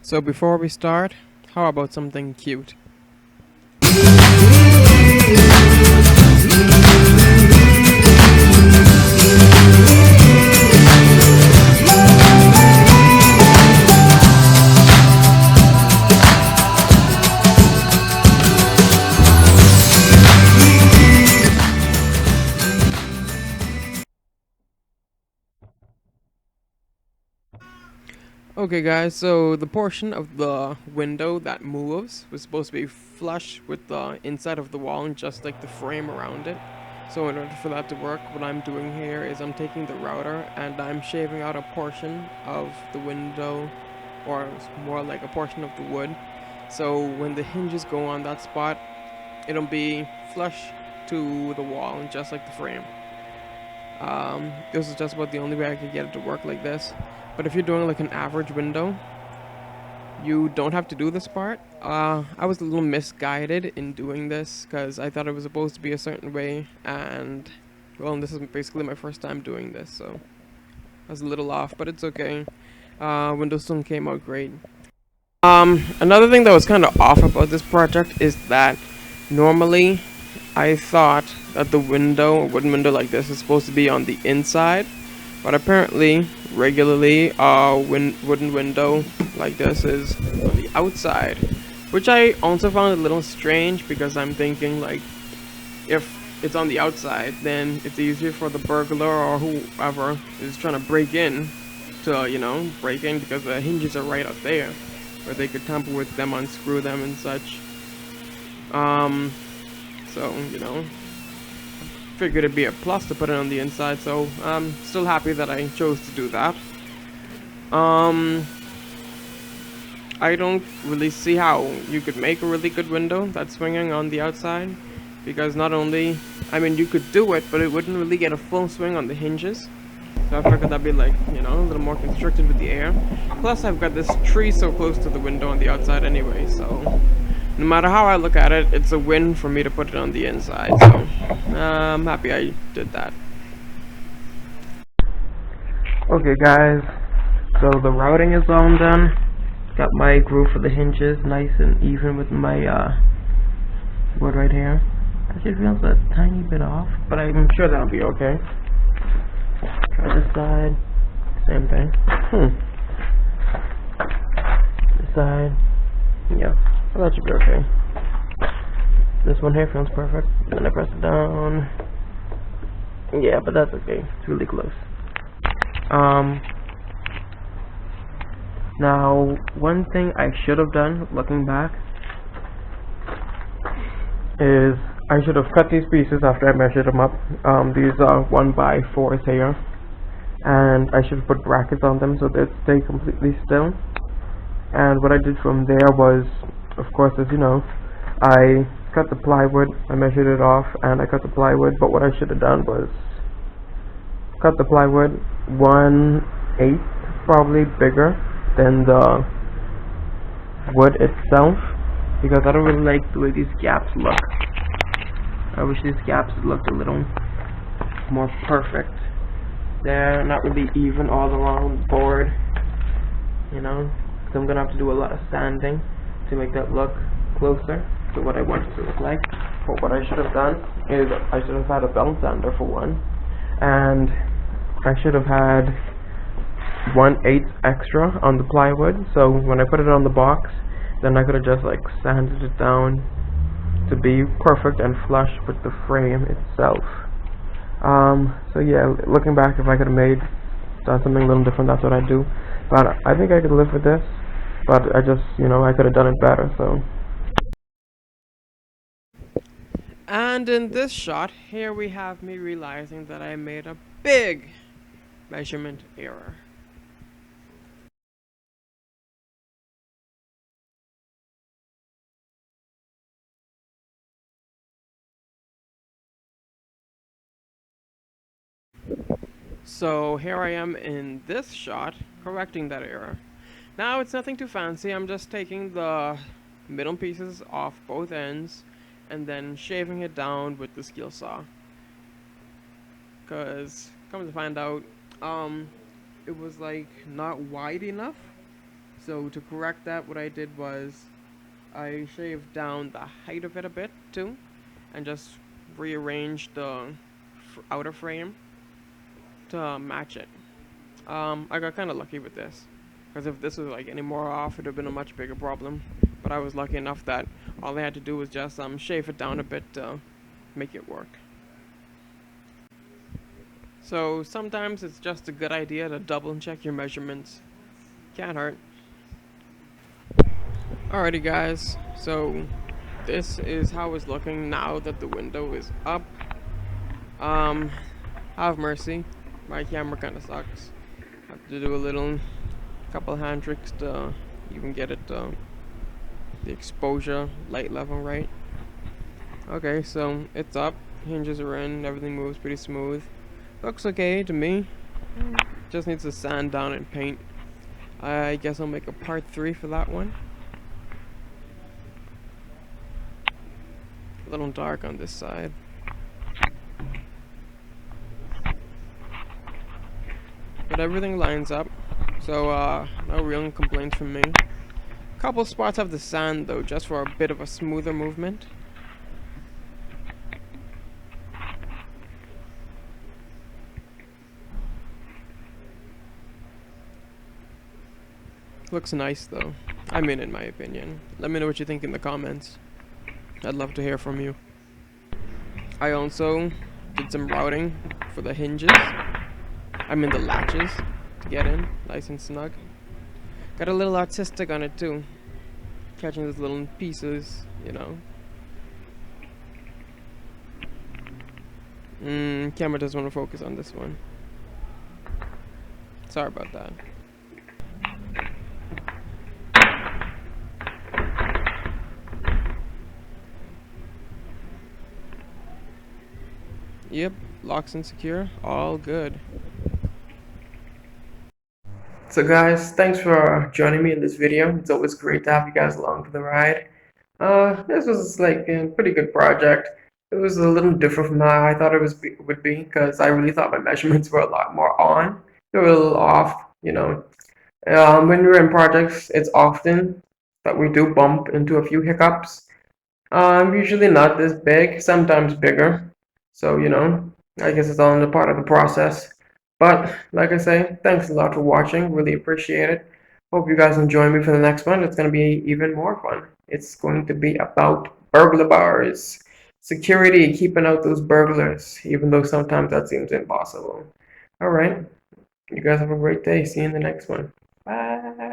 So before we start, how about something cute? Okay guys, so the portion of the window that moves was supposed to be flush with the inside of the wall and just like the frame around it. So in order for that to work, what I'm doing here is I'm taking the router and I'm shaving out a portion of the window, or more like a portion of the wood. So when the hinges go on that spot, it'll be flush to the wall, just like the frame. This is just about the only way I could get it to work like this. But if you're doing like an average window, you don't have to do this part. I was a little misguided in doing this because I thought it was supposed to be a certain way, and well, this is basically my first time doing this, so I was a little off, but it's okay. Windows still came out great. Another thing that was kind of off about this project is that normally I thought that the window, a wooden window like this, is supposed to be on the inside, but apparently, regularly, a wooden window like this is on the outside, which I also found a little strange because I'm thinking like, if it's on the outside, then it's easier for the burglar or whoever is trying to break in to, break in because the hinges are right up there, where they could tamper with them, unscrew them, and such. So, figured it'd be a plus to put it on the inside, so I'm still happy that I chose to do that. I don't really see how you could make a really good window that's swinging on the outside, because not only, I mean, you could do it, but it wouldn't really get a full swing on the hinges. So I figured that'd be like, a little more constricted with the air. Plus, I've got this tree so close to the window on the outside anyway, so no matter how I look at it, it's a win for me to put it on the inside. So I'm happy I did that. Okay, guys. So the routing is all done. Got my groove for the hinges nice and even with my wood right here. Actually feels a tiny bit off, but I'm sure that'll be okay. Try this side. Same thing. This side. Yeah. Well, that should be okay. This one here feels perfect. Then I press it down. Yeah, but that's okay. It's really close. Now, one thing I should have done, looking back, is I should have cut these pieces after I measured them up. These are 1x4s here, and I should have put brackets on them so they stay completely still. And what I did from there was, of course, as you know, I cut the plywood, I measured it off, and I cut the plywood, but what I should have done was cut the plywood 1/8, probably bigger than the wood itself, because I don't really like the way these gaps look. I wish these gaps looked a little more perfect. They're not really even all around the board, so I'm gonna have to do a lot of sanding to make that look closer to what I want it to look like. But what I should have done is I should have had a belt sander for one, and I should have had 1/8 extra on the plywood, so when I put it on the box, then I could have just like sanded it down to be perfect and flush with the frame itself. So yeah, looking back, if I could have done something a little different, that's what I'd do. But I think I could live with this, but I just, I could have done it better, so. And in this shot, here we have me realizing that I made a big measurement error. So here I am in this shot, correcting that error. Now it's nothing too fancy, I'm just taking the middle pieces off both ends and then shaving it down with the skill saw. Cause, come to find out, it was like not wide enough, So to correct that, what I did was I shaved down the height of it a bit too, and just rearranged the outer frame to match it. I got kind of lucky with this, because if this was like any more off, it'd have been a much bigger problem. But I was lucky enough that all I had to do was just shave it down a bit to make it work. So sometimes it's just a good idea to double check your measurements. Can't hurt. Alrighty, guys. So this is how it's looking now that the window is up. Um, have mercy. My camera kind of sucks. Have to do a couple hand tricks to even get it the exposure light level right. Okay, so it's up. Hinges are in. Everything moves pretty smooth. Looks okay to me. Just needs to sand down and paint. I guess I'll make a part 3 for that one. A little dark on this side. But everything lines up, so no real complaints from me. Couple spots have the sand though, just for a bit of a smoother movement. Looks nice though. I mean, in my opinion. Let me know what you think in the comments. I'd love to hear from you. I also did some routing for the hinges. I mean the latches to get in, nice and snug. Got a little artistic on it too. Catching those little pieces, you know. Camera doesn't want to focus on this one. Sorry about that. Yep, locks and secure, all good. So guys, thanks for joining me in this video. It's always great to have you guys along for the ride. This was like a pretty good project. It was a little different from how I thought would be because I really thought my measurements were a lot more on. They were a little off, you know. When we're in projects, it's often that we do bump into a few hiccups. Usually not this big, sometimes bigger. So, you know, I guess it's all in the part of the process. But like I say, thanks a lot for watching. Really appreciate it. Hope you guys enjoy me for the next one. It's going to be even more fun. It's going to be about burglar bars, security, keeping out those burglars, even though sometimes that seems impossible. All right. You guys have a great day. See you in the next one. Bye.